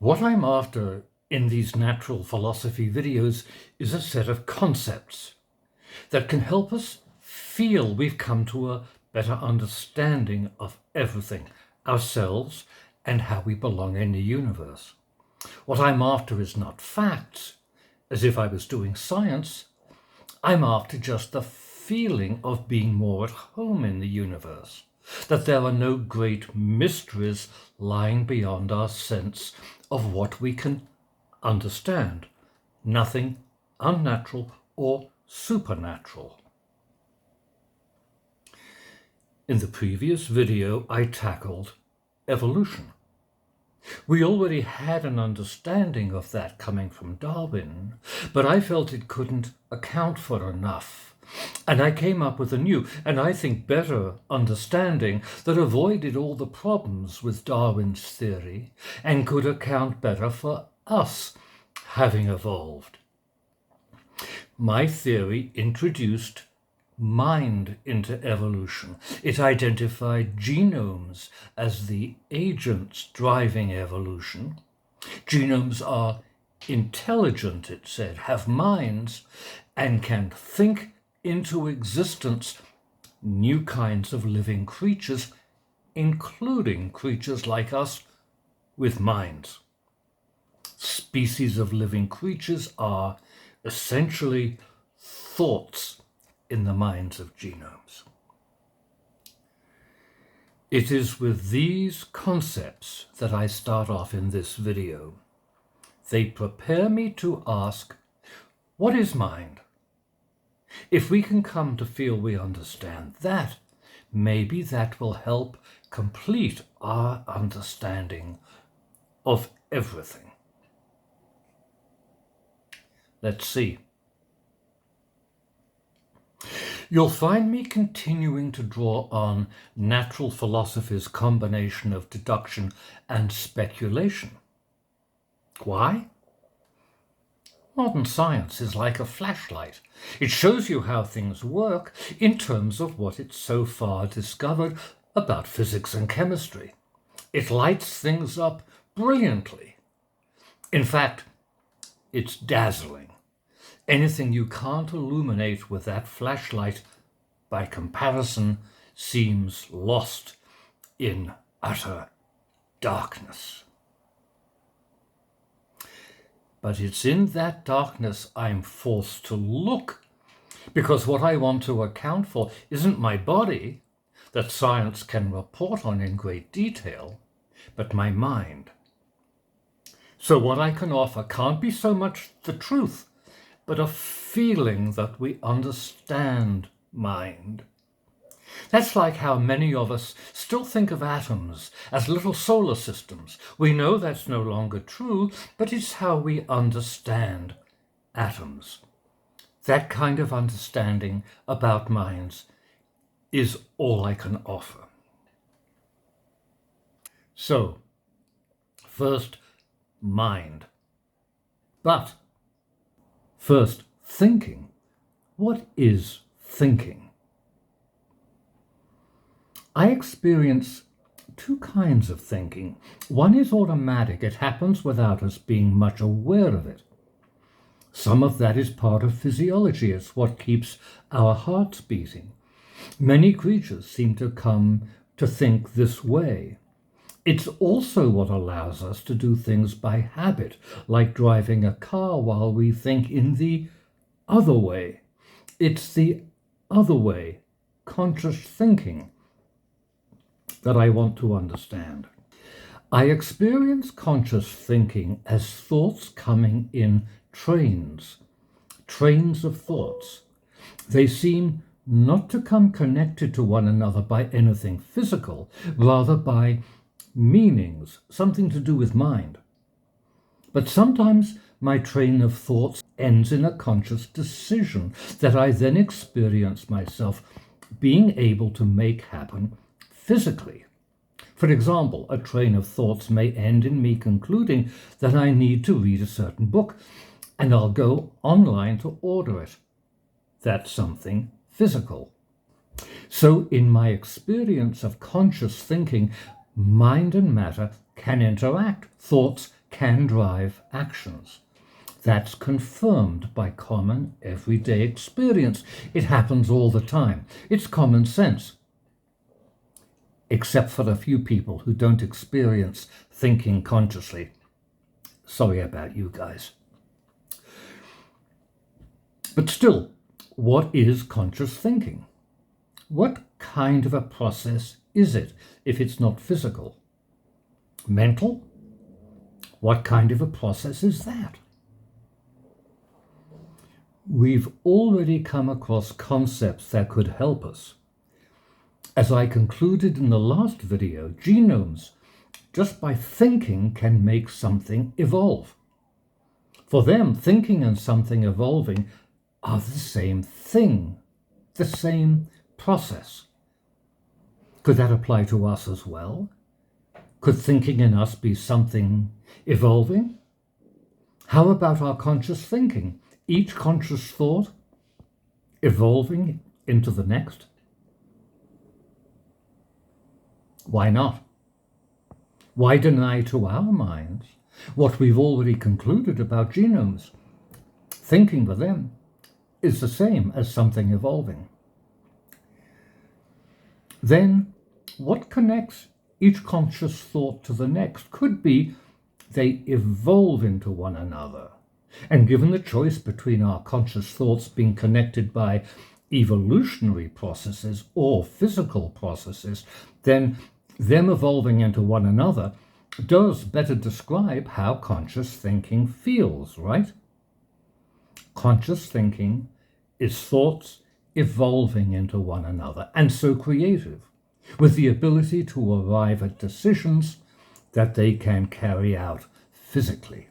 What I'm after in these natural philosophy videos is a set of concepts that can help us feel we've come to a better understanding of everything, ourselves, and how we belong in the universe. What I'm after is not facts, as if I was doing science. I'm after just the feeling of being more at home in the universe, that there are no great mysteries lying beyond our sense of what we can understand, nothing unnatural or supernatural. In the previous video, I tackled evolution. We already had an understanding of that coming from Darwin, but I felt it couldn't account for enough. And I came up with a new, and I think better, understanding that avoided all the problems with Darwin's theory and could account better for us having evolved. My theory introduced mind into evolution. It identified genomes as the agents driving evolution. Genomes are intelligent, it said, have minds, and can think into existence new kinds of living creatures, including creatures like us with minds. Species of living creatures are essentially thoughts in the minds of genomes. It is with these concepts that I start off in this video. They prepare me to ask, what is mind? If we can come to feel we understand that, maybe that will help complete our understanding of everything. Let's see. You'll find me continuing to draw on natural philosophy's combination of deduction and speculation. Why? Modern science is like a flashlight. It shows you how things work in terms of what it's so far discovered about physics and chemistry. It lights things up brilliantly. In fact, it's dazzling. Anything you can't illuminate with that flashlight, by comparison, seems lost in utter darkness. But it's in that darkness I'm forced to look, because what I want to account for isn't my body, that science can report on in great detail, but my mind. So what I can offer can't be so much the truth, but a feeling that we understand mind. That's like how many of us still think of atoms as little solar systems. We know that's no longer true, but it's how we understand atoms. That kind of understanding about minds is all I can offer. So, first, mind. But first, thinking. What is thinking? I experience two kinds of thinking. One is automatic. It happens without us being much aware of it. Some of that is part of physiology. It's what keeps our hearts beating. Many creatures seem to come to think this way. It's also what allows us to do things by habit, like driving a car while we think in the other way. It's the other way, conscious thinking, that I want to understand. I experience conscious thinking as thoughts coming in trains of thoughts. They seem not to come connected to one another by anything physical, rather by meanings, something to do with mind. But sometimes my train of thoughts ends in a conscious decision that I then experience myself being able to make happen physically. For example, a train of thoughts may end in me concluding that I need to read a certain book, and I'll go online to order it. That's something physical. So in my experience of conscious thinking, mind and matter can interact. Thoughts can drive actions. That's confirmed by common everyday experience. It happens all the time. It's common sense. Except for the few people who don't experience thinking consciously. Sorry about you guys. But still, what is conscious thinking? What kind of a process is it if it's not physical? Mental? What kind of a process is that? We've already come across concepts that could help us. As I concluded in the last video, genomes, just by thinking, can make something evolve. For them, thinking and something evolving are the same thing, the same process. Could that apply to us as well? Could thinking in us be something evolving? How about our conscious thinking? Each conscious thought evolving into the next? Why not? Why deny to our minds what we've already concluded about genomes? Thinking for them is the same as something evolving. Then, what connects each conscious thought to the next? Could be they evolve into one another. And given the choice between our conscious thoughts being connected by evolutionary processes or physical processes, then them evolving into one another does better describe how conscious thinking feels, right? Conscious thinking is thoughts evolving into one another, and so creative, with the ability to arrive at decisions that they can carry out physically.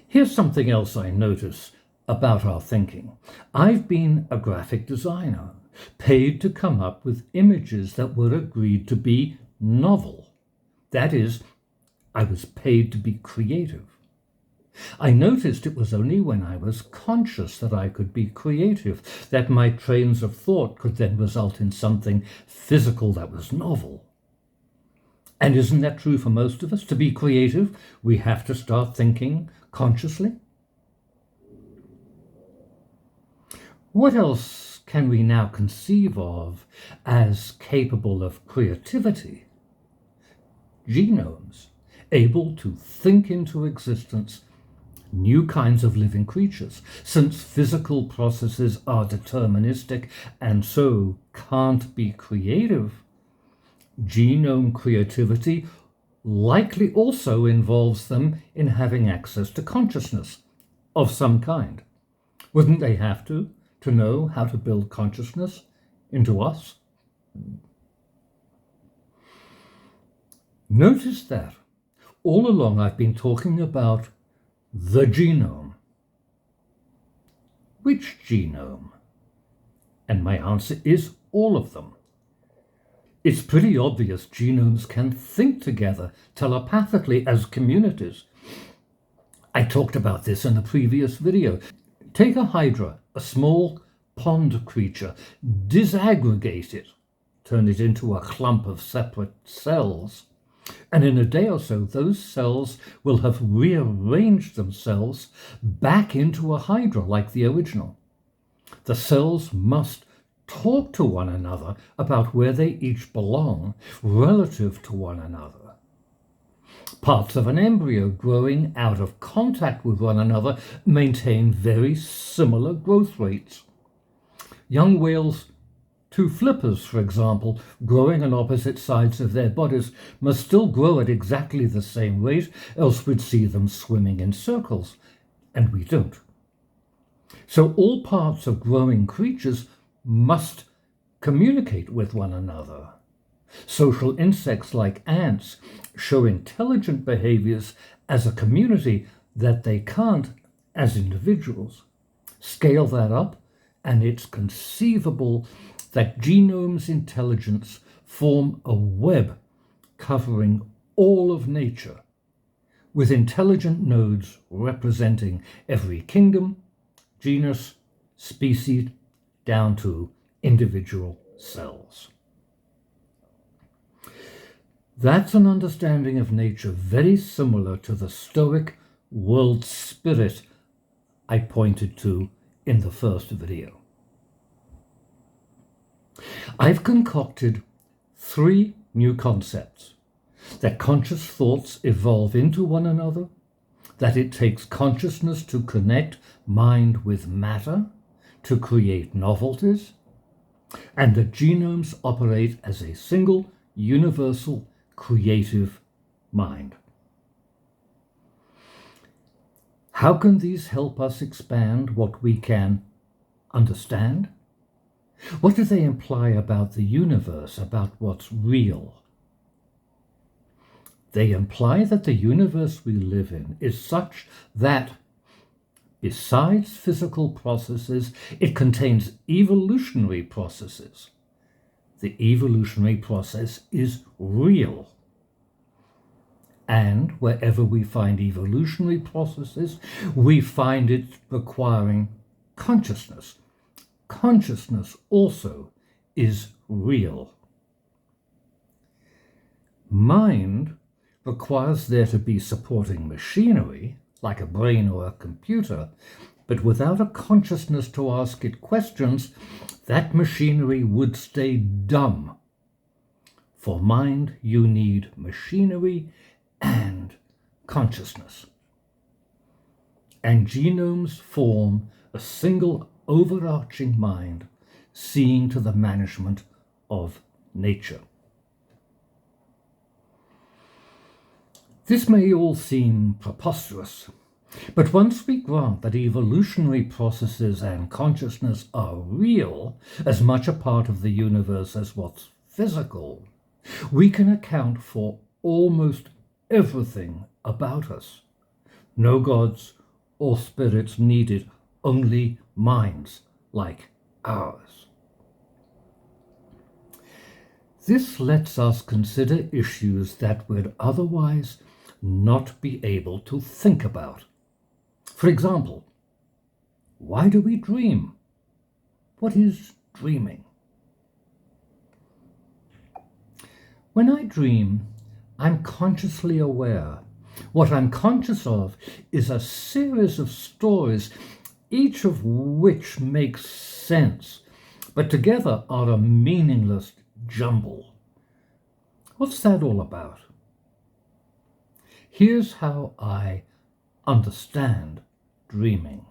Here's something else I notice about our thinking. I've been a graphic designer, paid to come up with images that were agreed to be novel. That is, I was paid to be creative. I noticed it was only when I was conscious that I could be creative, that my trains of thought could then result in something physical that was novel. And isn't that true for most of us? To be creative, we have to start thinking consciously. What else can we now conceive of as capable of creativity? Genomes, able to think into existence new kinds of living creatures. Since physical processes are deterministic and so can't be creative, genome creativity likely also involves them in having access to consciousness of some kind. Wouldn't they have to know how to build consciousness into us? Notice that all along I've been talking about the genome. Which genome? And my answer is all of them. It's pretty obvious genomes can think together telepathically as communities. I talked about this in a previous video. Take a hydra, a small pond creature, disaggregate it, turn it into a clump of separate cells, and in a day or so, those cells will have rearranged themselves back into a hydra like the original. The cells must talk to one another about where they each belong relative to one another. Parts of an embryo growing out of contact with one another maintain very similar growth rates. Young whales, two flippers, for example, growing on opposite sides of their bodies, must still grow at exactly the same rate, else we'd see them swimming in circles, and we don't. So all parts of growing creatures must communicate with one another. Social insects like ants show intelligent behaviors as a community that they can't as individuals. Scale that up, and it's conceivable that genome's intelligence form a web covering all of nature, with intelligent nodes representing every kingdom, genus, species, down to individual cells. That's an understanding of nature very similar to the Stoic world spirit I pointed to in the first video. I've concocted 3 new concepts: that conscious thoughts evolve into one another, that it takes consciousness to connect mind with matter to create novelties, and that genomes operate as a single, universal, creative mind. How can these help us expand what we can understand? What do they imply about the universe, about what's real? They imply that the universe we live in is such that, besides physical processes, it contains evolutionary processes. The evolutionary process is real. And wherever we find evolutionary processes, we find it requiring consciousness. Consciousness also is real. Mind requires there to be supporting machinery, like a brain or a computer, but without a consciousness to ask it questions, that machinery would stay dumb. For mind, you need machinery and consciousness. And genomes form a single overarching mind, seeing to the management of nature. This may all seem preposterous, but once we grant that evolutionary processes and consciousness are real, as much a part of the universe as what's physical, we can account for almost everything about us. No gods or spirits needed, only minds like ours. This lets us consider issues that we'd otherwise not be able to think about. For example, why do we dream? What is dreaming? When I dream, I'm consciously aware. What I'm conscious of is a series of stories, each of which makes sense, but together are a meaningless jumble. What's that all about? Here's how I understand dreaming.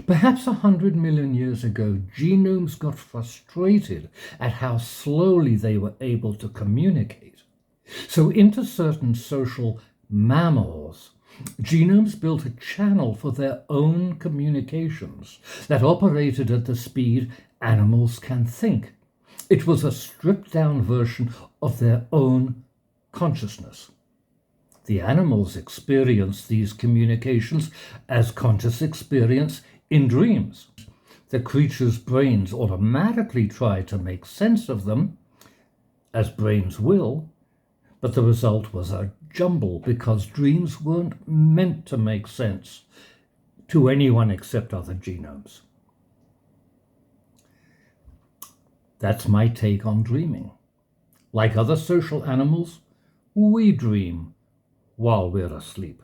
Perhaps 100 million years ago, genomes got frustrated at how slowly they were able to communicate. So into certain social mammals, genomes built a channel for their own communications that operated at the speed animals can think. It was a stripped-down version of their own consciousness. The animals experience these communications as conscious experience in dreams. The creature's brains automatically try to make sense of them, as brains will, but the result was a jumble because dreams weren't meant to make sense to anyone except other genomes. That's my take on dreaming. Like other social animals, we dream while we're asleep.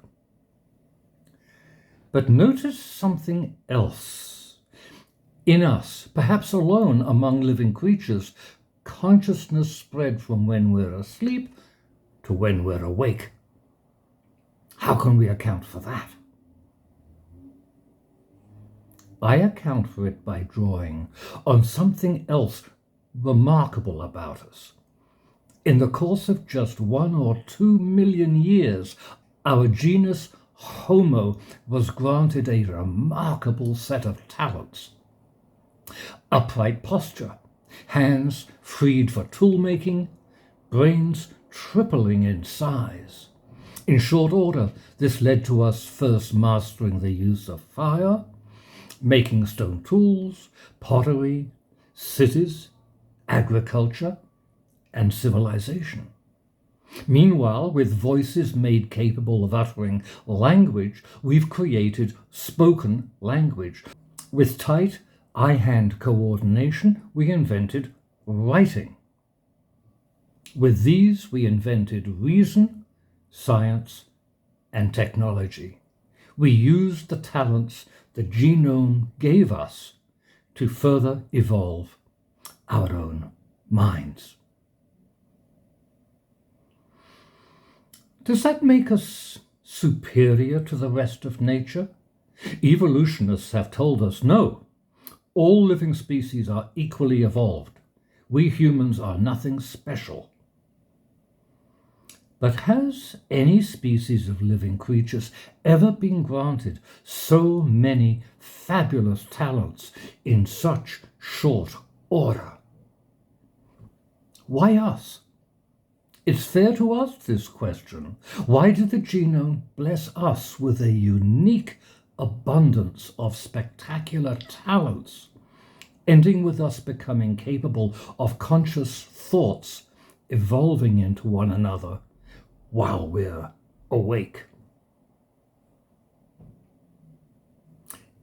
But notice something else. In us, perhaps alone among living creatures, consciousness spread from when we're asleep to when we're awake. How can we account for that? I account for it by drawing on something else remarkable about us. In the course of just 1 or 2 million years, our genus Homo was granted a remarkable set of talents. Upright posture, hands freed for tool-making, brains tripling in size. In short order, this led to us first mastering the use of fire, making stone tools, pottery, cities, agriculture, and civilization. Meanwhile, with voices made capable of uttering language, we've created spoken language. With tight eye-hand coordination, we invented writing. With these, we invented reason, science, and technology. We used the talents the genome gave us to further evolve our own minds. Does that make us superior to the rest of nature? Evolutionists have told us no. All living species are equally evolved. We humans are nothing special. But has any species of living creatures ever been granted so many fabulous talents in such short order? Why us? It's fair to ask this question. Why did the genome bless us with a unique abundance of spectacular talents, ending with us becoming capable of conscious thoughts evolving into one another while we're awake?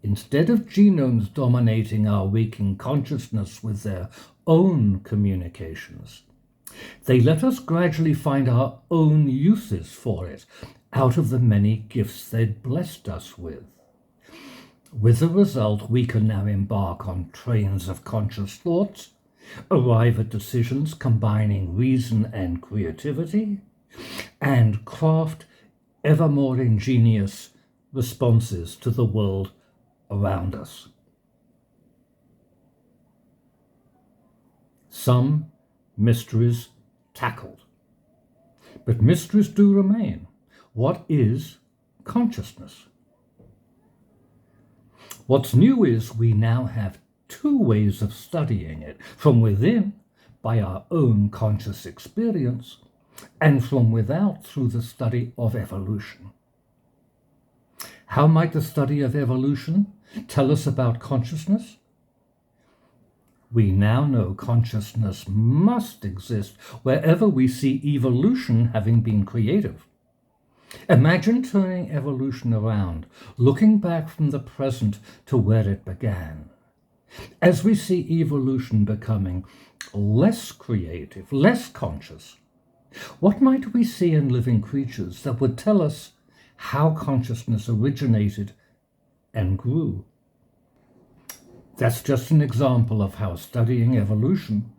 Instead of genomes dominating our waking consciousness with their own communications, they let us gradually find our own uses for it out of the many gifts they'd blessed us with. With the result, we can now embark on trains of conscious thoughts, arrive at decisions combining reason and creativity, and craft ever more ingenious responses to the world around us. Some mysteries tackled, but mysteries do remain. What is consciousness? What's new is we now have two ways of studying it: from within, by our own conscious experience, and from without through the study of evolution. How might the study of evolution tell us about consciousness? We now know consciousness must exist wherever we see evolution having been creative. Imagine turning evolution around, looking back from the present to where it began. As we see evolution becoming less creative, less conscious, what might we see in living creatures that would tell us how consciousness originated and grew? That's just an example of how studying evolution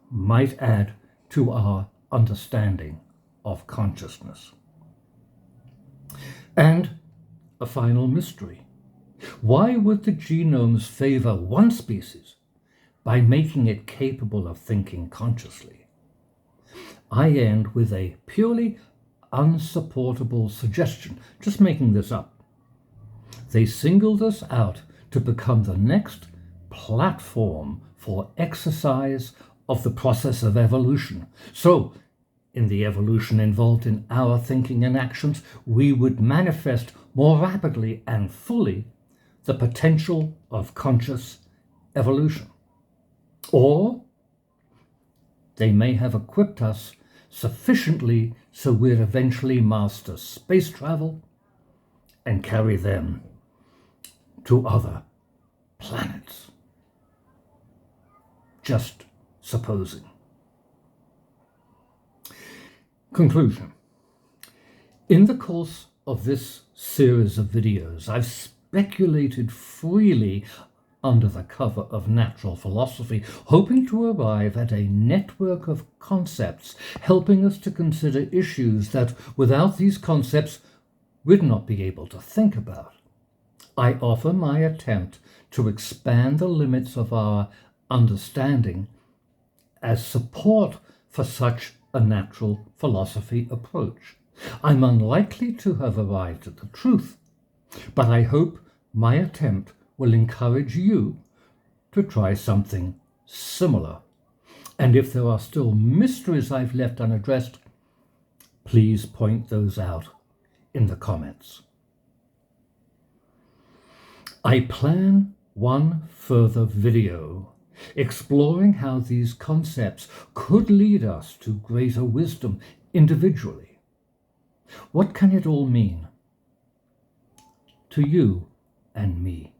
might add to our understanding of consciousness. And a final mystery. Why would the genomes favor one species by making it capable of thinking consciously? I end with a purely unsupportable suggestion, just making this up. They singled us out to become the next platform for exercise of the process of evolution. So, in the evolution involved in our thinking and actions, we would manifest more rapidly and fully the potential of conscious evolution. Or they may have equipped us sufficiently so we'd eventually master space travel and carry them to other planets. Just supposing. Conclusion. In the course of this series of videos, I've speculated freely under the cover of natural philosophy, hoping to arrive at a network of concepts helping us to consider issues that, without these concepts, we'd not be able to think about. I offer my attempt to expand the limits of our understanding as support for such a natural philosophy approach. I'm unlikely to have arrived at the truth, but I hope my attempt will encourage you to try something similar. And if there are still mysteries I've left unaddressed, please point those out in the comments. I plan one further video exploring how these concepts could lead us to greater wisdom individually. What can it all mean to you and me?